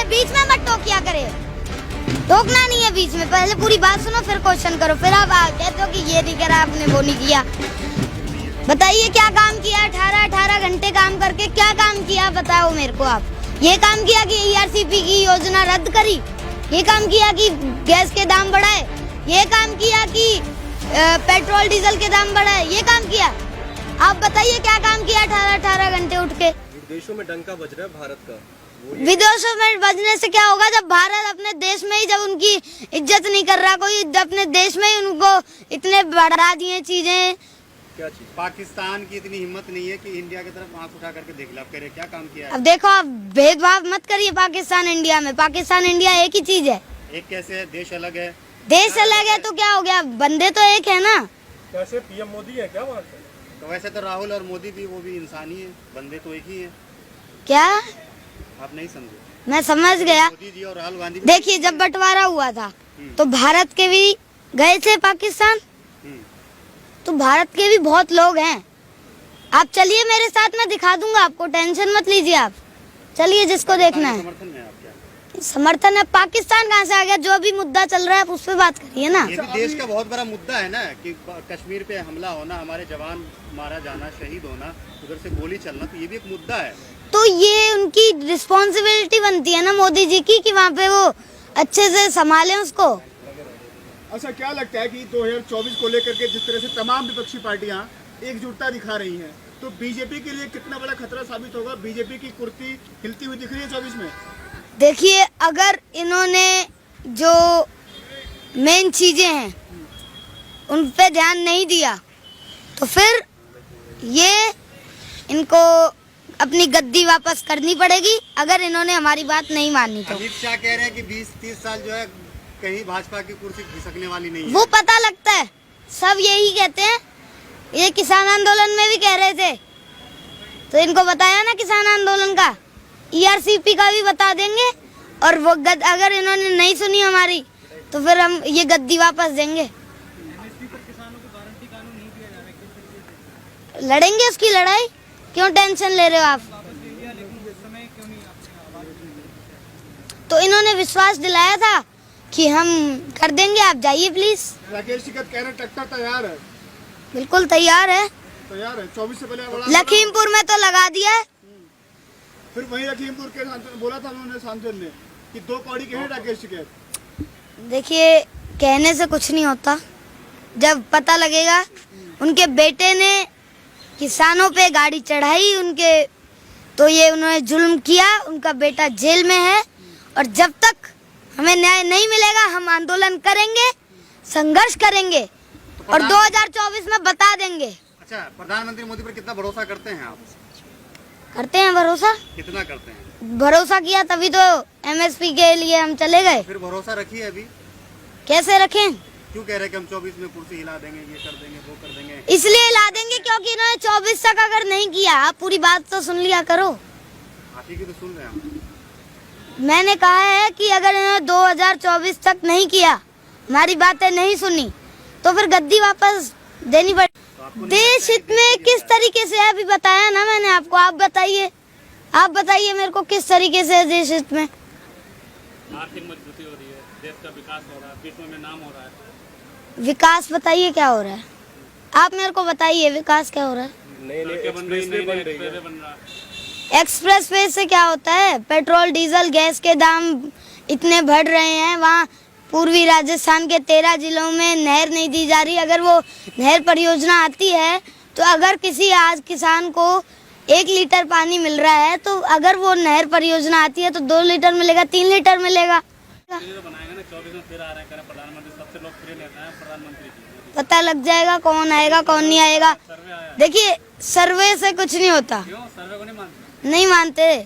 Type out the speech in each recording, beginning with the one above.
बीच में मत टोकिया करे, टोकना नहीं है बीच में, पहले पूरी बात सुनो फिर क्वेश्चन करो, फिर आप कहते हो कि ये नहीं करा आपने वो नहीं किया। बताइए क्या काम किया, 18 घंटे काम करके क्या काम किया बताओ मेरे को आप। ये काम किया कि ERCP की योजना रद्द करी, ये काम किया कि गैस के दाम बढ़ाए, ये काम किया कि पेट्रोल डीजल के दाम बढ़ाए, ये काम किया। आप बताइए क्या काम किया 18 घंटे उठ के। विदेशों में डंका बज रहा है भारत का, विदेशों में बजने से क्या होगा जब भारत अपने देश में ही जब उनकी इज्जत नहीं कर रहा कोई, अपने देश में ही उनको इतने बढ़ा दिए चीजें। क्या चीज? पाकिस्तान की इतनी हिम्मत नहीं है कि इंडिया की तरफ आंख उठा करके देख ले, आप कह रहे क्या काम किया है? अब देखो आप भेदभाव मत करिए पाकिस्तान इंडिया में, पाकिस्तान इंडिया एक ही चीज है। एक कैसे है, देश अलग है। देश अलग है तो क्या हो गया, बंदे तो एक है ना। कैसे PM मोदी है क्या वहाँ से? तो वैसे तो राहुल और मोदी भी वो भी इंसान ही है, बंदे तो एक ही है। क्या आप नहीं समझे? मैं समझ गया। मोदी जी और राहुल गांधी देखिए जब बंटवारा हुआ था तो भारत के भी गए थे पाकिस्तान, तो भारत के भी बहुत लोग हैं। आप चलिए मेरे साथ, मैं दिखा दूंगा आपको, टेंशन मत लीजिए आप, चलिए जिसको देखना है। समर्थन में आप क्या? समर्थन है, पाकिस्तान कहाँ से आ गया, जो भी मुद्दा चल रहा है आप उस पर बात करिए ना। ये भी देश का बहुत बड़ा मुद्दा है ना कि कश्मीर पे हमला होना, हमारे जवान मारा जाना, शहीद होना, उधर से गोली चलना, तो ये भी एक मुद्दा है। तो ये उनकी रिस्पॉन्सिबिलिटी बनती है ना मोदी जी की कि वहाँ पे वो अच्छे से संभालें उसको। अच्छा क्या लगता है कि 2024 को लेकर के जिस तरह से तमाम विपक्षी पार्टियां एकजुटता दिखा रही हैं, तो बीजेपी के लिए कितना बड़ा खतरा साबित होगा? बीजेपी की कुर्सी हिलती हुई दिख रही है 24 में। देखिए अगर इन्होंने जो मेन चीजें हैं उन पे ध्यान नहीं दिया तो फिर ये इनको अपनी गद्दी वापस करनी पड़ेगी, अगर इन्होंने हमारी बात नहीं मानी तो। अमित शाह कह रहे हैं कि 20-30 साल जो है कहीं भाजपा की कुर्सी खिसकने वाली नहीं है। वो पता लगता है, सब यही कहते हैं, ये किसान आंदोलन में भी कह रहे थे, तो इनको बताया ना किसान आंदोलन का, ERCP का भी बता देंगे, और वो अगर इन्होंने नहीं सुनी हमारी तो फिर हम ये गद्दी वापस देंगे। लड़ेंगे उसकी लड़ाई, क्यों टेंशन ले रहे हो आप? तो इन्होंने विश्वास दिलाया था कि हम कर देंगे, आप जाइए प्लीज। राकेश टिकैत कह रहे ट्रैक्टर तैयार है। बिल्कुल तैयार है, तैयार है, 24 से पहले लखीमपुर में तो लगा दिया है। फिर वही लखीमपुर के बोला था उन्होंने, सांसद ने, कि 2 कौड़ी के हैं राकेश टिकैत। देखिए कहने से कुछ नहीं होता, जब पता लगेगा। उनके बेटे ने किसानों पे गाड़ी चढ़ाई उनके, तो ये उन्होंने जुल्म किया, उनका बेटा जेल में है, और जब तक हमें न्याय नहीं मिलेगा हम आंदोलन करेंगे, संघर्ष करेंगे, और 2024 में बता देंगे। अच्छा, प्रधानमंत्री मोदी पर कितना भरोसा करते हैं आप? करते हैं भरोसा। कितना करते हैं? भरोसा किया तभी तो MSP के लिए हम चले गए। फिर भरोसा रखिए अभी। कैसे रखें? क्यों कह रहे हैं कि हम 24 में कुर्सी हिला देंगे, ये कर देंगे, वो कर देंगे? इसलिए हिला देंगे क्योंकि इन्होंने 24 तक अगर नहीं किया, आप पूरी बात तो सुन लिया करो। आप ही की तो सुन रहे हैं हम। मैंने कहा है कि अगर इन्होंने 2024 तक नहीं किया, हमारी बातें नहीं सुनी, तो फिर गद्दी वापस देनी पड़ेगी। देश हित में किस तरीके से अभी बताया ना मैंने आपको, आप बताइए मेरे को किस तरीके से देश हित में। आर्थिक मजबूती हो रही है, देश का विकास हो रहा है, विश्व में नाम हो रहा है। विकास बताइए क्या हो रहा है, आप मेरे को बताइए विकास क्या हो रहा है। सड़कें बन रही हैं, नए एक्सप्रेसवे बन रहा है। एक्सप्रेस वे से क्या होता है, पेट्रोल डीजल गैस के दाम इतने बढ़ रहे हैं, वहाँ पूर्वी राजस्थान के 13 जिलों में नहर नहीं दी जा रही। अगर वो नहर परियोजना आती है तो अगर किसी आज किसान को 1 लीटर पानी मिल रहा है, तो अगर वो नहर परियोजना आती है तो 2 लीटर मिलेगा, 3 लीटर मिलेगा। बनाएंगे ना, 24 में फिर आ रहे हैं प्रधानमंत्री, सबसे लोकप्रिय नेता है प्रधानमंत्री। पता लग जाएगा कौन आएगा कौन नहीं आएगा। देखिए सर्वे से कुछ नहीं होता। क्यों सर्वे को नहीं मानते? नहीं मानते,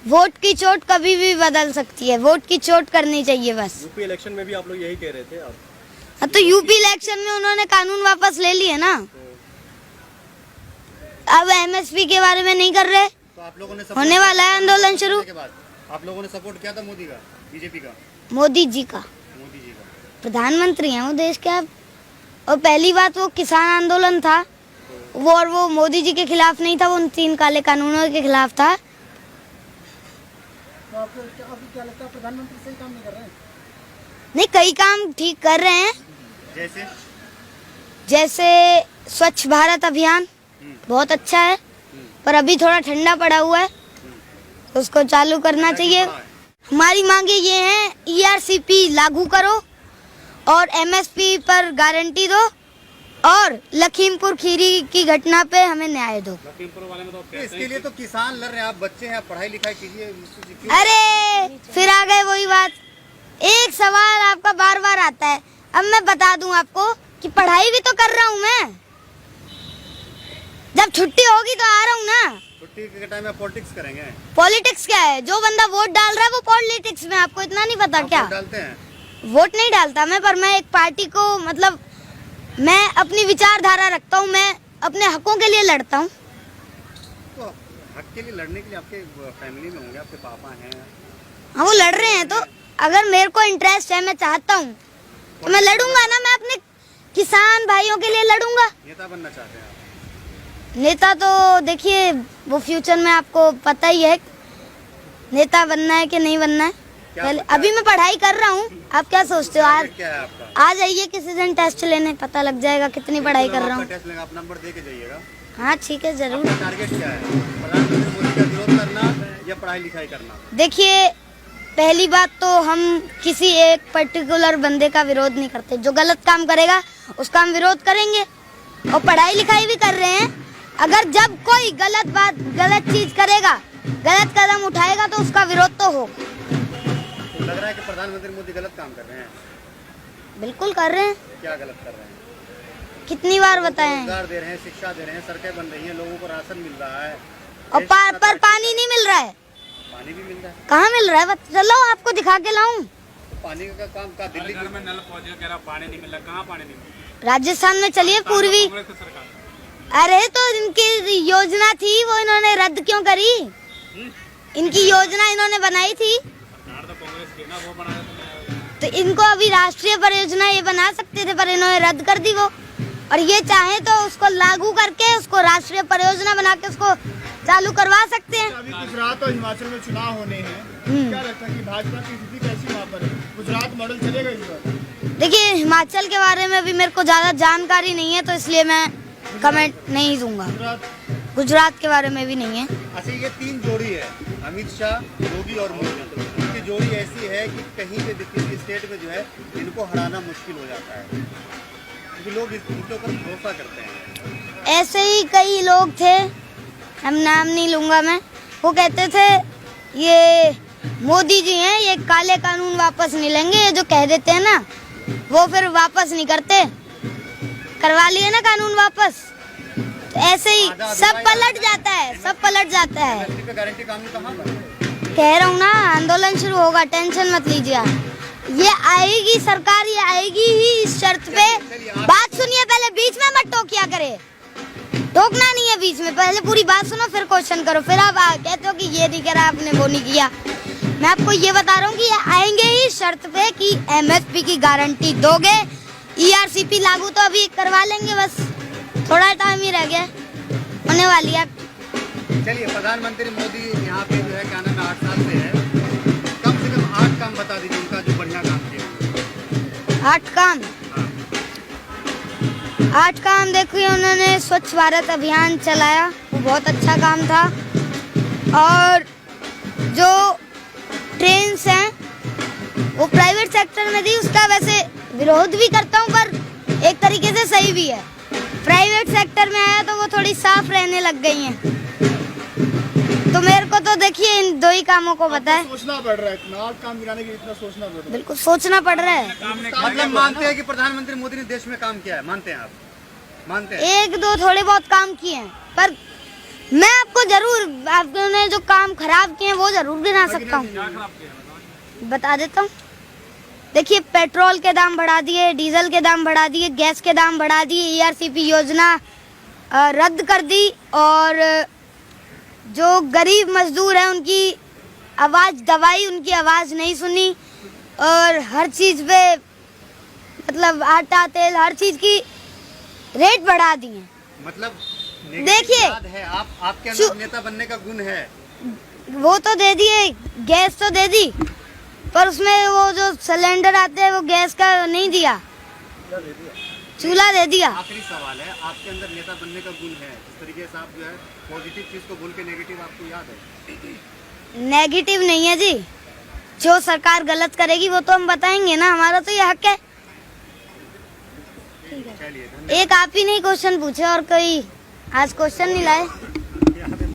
वोट की चोट कभी भी बदल सकती है, वोट की चोट करनी चाहिए बस। यूपी इलेक्शन में भी आप लोग यही कह रहे थे। आप तो यूपी इलेक्शन में उन्होंने कानून वापस ले लिए ना, अब MSP के बारे में नहीं कर रहे, तो आप लोगों ने होने वाला है आंदोलन शुरू। आप लोगों ने सपोर्ट किया था मोदी का, बीजेपी का? मोदी जी का प्रधानमंत्री हैं वो देश के। अब और पहली बात वो किसान आंदोलन था वो, और वो मोदी जी के खिलाफ नहीं था, वो उन 3 काले कानूनों के खिलाफ था। तो आपको क्या लगता है प्रधानमंत्री सही काम नहीं कर रहे हैं? नहीं, कई काम ठीक कर रहे हैं, जैसे स्वच्छ भारत अभियान बहुत अच्छा है, पर अभी थोड़ा ठंडा पड़ा हुआ है, तो उसको चालू करना चाहिए। हमारी मांगे ये हैं, ERCP लागू करो और MSP पर गारंटी दो और लखीमपुर खीरी की घटना पे हमें न्याय दो। लखीमपुर वाले में तो तो इसके लिए तो किसान लड़ रहे हैं, आप बच्चे हैं, पढ़ाई लिखाई कीजिए। अरे फिर आ गए वही बात, एक सवाल आपका बार बार आता है। अब मैं बता दूं आपको कि पढ़ाई भी तो कर रहा हूं मैं, जब छुट्टी होगी तो आ रहा हूं ना। छुट्टी के टाइम में पॉलिटिक्स करेंगे? पॉलिटिक्स क्या है? जो बंदा वोट डाल रहा है वो पॉलिटिक्स में, आपको इतना नहीं पता क्या? वोट डालते हैं? वोट नहीं डालता मैं, पर मैं एक पार्टी को मतलब मैं अपनी विचारधारा रखता हूँ, मैं अपने हकों के लिए लड़ता हूँ। तो हक के लिए लड़ने के लिए आपके फैमिली में होंगे, आपके पापा हैं? हाँ, वो लड़ रहे हैं, तो अगर मेरे को इंटरेस्ट है, मैं चाहता हूँ तो मैं लड़ूंगा ना, मैं अपने किसान भाइयों के लिए लड़ूंगा। नेता बनना चाहते हैं आप? नेता तो देखिए वो फ्यूचर में आपको पता ही है नेता बनना है कि नहीं बनना है। पहले अभी मैं पढ़ाई कर रहा हूँ, आप क्या सोचते हो? आज क्या है आपका? आ जाइए किसी दिन टेस्ट लेने, पता लग जाएगा कितनी पढ़ाई कर रहा हूँ। टेस्ट लेंगे, आप नंबर दे के जाइएगा। हाँ ठीक है, जरूर। आपका टारगेट क्या है? प्रधानमंत्री मोदी का विरोध करना या पढ़ाई लिखाई करना? देखिए, पहली बात तो हम किसी एक पर्टिकुलर बंदे का विरोध नहीं करते, जो गलत काम करेगा उसका हम विरोध करेंगे, और पढ़ाई लिखाई भी कर रहे हैं। अगर जब कोई गलत बात, गलत चीज करेगा, गलत कदम उठाएगा तो उसका विरोध तो हो। तो लग रहा है कि प्रधानमंत्री मोदी गलत काम कर रहे हैं? बिल्कुल कर रहे हैं। क्या गलत कर रहे हैं? कितनी बार बताएं? रोजगार दे रहे हैं, शिक्षा दे रहे हैं, सड़कें बन रही हैं, लोगों को राशन मिल रहा है, और पर पानी नहीं मिल रहा है। पानी भी मिल रहा है। कहाँ मिल रहा है? चलो आपको दिखा के लाऊं। तो पानी का काम का दिल्ली घर में नल पहुंच गया, कह रहा पानी नहीं मिल रहा। कहाँ पानी नहीं मिल रहा? राजस्थान में चलिए, पूर्वी। कांग्रेस की सरकार। अरे तो इनकी योजना थी, वो इन्होंने रद्द क्यों करी? इनकी योजना इन्होंने बनाई थी, सरकार तो कांग्रेस की है ना, वो बनाया तो इनको अभी राष्ट्रीय परियोजना ये बना सकते थे, पर इन्होंने रद्द कर दी वो। और ये चाहे तो उसको लागू करके उसको राष्ट्रीय परियोजना बना के उसको चालू करवा सकते हैं। अभी गुजरात और हिमाचल में चुनाव होने हैं, क्या लगता है कि भाजपा की स्थिति कैसी वहाँ पर है? गुजरात मॉडल चलेगा इस बार? देखिए, हिमाचल के बारे में अभी मेरे को ज्यादा जानकारी नहीं है, तो इसलिए मैं कमेंट नहीं दूंगा। गुजरात के बारे में भी नहीं है। अच्छा, ये तीन जोड़ी है, अमित शाह, योगी और मोदी। इनकी जोड़ी ऐसी है कि कहीं पे भी किसी स्टेट में जो है इनको हराना मुश्किल हो जाता है, क्योंकि लोग इनके ऊपर भरोसा करते हैं। ऐसे ही कई लोग थे, हम नाम नहीं लूंगा मैं, वो कहते थे ये मोदी जी हैं, ये काले कानून वापस नहीं लेंगे, ये जो कह देते हैं ना वो फिर वापस नहीं करते। करवा लिए ना कानून वापस, तो ऐसे ही सब पलट जाता है, सब पलट जाता है। गारंटी कानून कहाँ पर? कह रहा हूँ ना, आंदोलन शुरू होगा, टेंशन मत लीजिए आप। ये आएगी सरकार, ये आएगी ही इस शर्त पे। बात सुनिए पहले, बीच में मत टोकिया करे, टोकना नहीं है बीच में, पहले पूरी बात सुनो फिर क्वेश्चन करो। फिर आप कहते हो कि ये नहीं करा आपने, वो नहीं किया। मैं आपको ये बता रहा हूँ कि ये आएंगे ही शर्त पे कि MSP की गारंटी दोगे, ERCP लागू तो अभी करवा लेंगे, बस थोड़ा टाइम ही रह गया, होने वाली है। चलिए, प्रधानमंत्री मोदी यहाँ पे जो है क्या नाम है 8 साल से है, कम से कम 8 काम बता दीजिए उनका जो बढ़िया काम किया। 8 काम? 8 काम देखिए, उन्होंने स्वच्छ भारत अभियान चलाया, वो बहुत अच्छा काम था। और जो ट्रेन्स हैं वो प्राइवेट सेक्टर में दी, उसका वैसे विरोध भी करता हूँ, पर एक तरीके से सही भी है। प्राइवेट सेक्टर में आया तो वो थोड़ी साफ रहने लग गई हैं, तो मेरे को तो देखिए इन दो ही कामों को पता है। सोचना पड़ रहा है, इतना 8 काम गिनाने के लिए इतना सोचना पड़ रहा है। बिल्कुल सोचना पड़ रहा है। मतलब मानते हैं कि प्रधानमंत्री मोदी ने देश में काम किया है? मानते हैं आप? मानते हैं? 1-2 थोड़े बहुत काम किए हैं, पर मैं आपको जरूर, आपने जो काम खराब किए हैं वो जरूर गिना सकता हूँ, बता देता हूँ। देखिए, पेट्रोल के दाम बढ़ा दिए, डीजल के दाम बढ़ा दिए, गैस के दाम बढ़ा दिए, ERCP योजना रद्द कर दी, और जो गरीब मजदूर हैं उनकी आवाज़ दबाई, उनकी आवाज़ नहीं सुनी, और हर चीज़ पे मतलब आटा तेल हर चीज़ की रेट बढ़ा दिए। मतलब देखिए, है आपके अंदर नेता बनने का गुण है? वो तो दे दिए, गैस तो दे दी, पर उसमें वो जो सिलेंडर आते हैं वो गैस का नहीं दिया, क्या दे दिया? चूल्हा दे दिया। आखिरी सवाल है, आपके अंदर नेता बनने का गुण है, जिस तरीके से आप जो है पॉजिटिव चीज को बोल के नेगेटिव आपको याद है? नेगेटिव नहीं है जी, जो सरकार गलत करेगी वो तो हम बताएंगे ना, हमारा तो ये हक है। चलिए, एक आप ही नहीं क्वेश्चन पूछे और कोई आज क्वेश्चन नहीं लाए।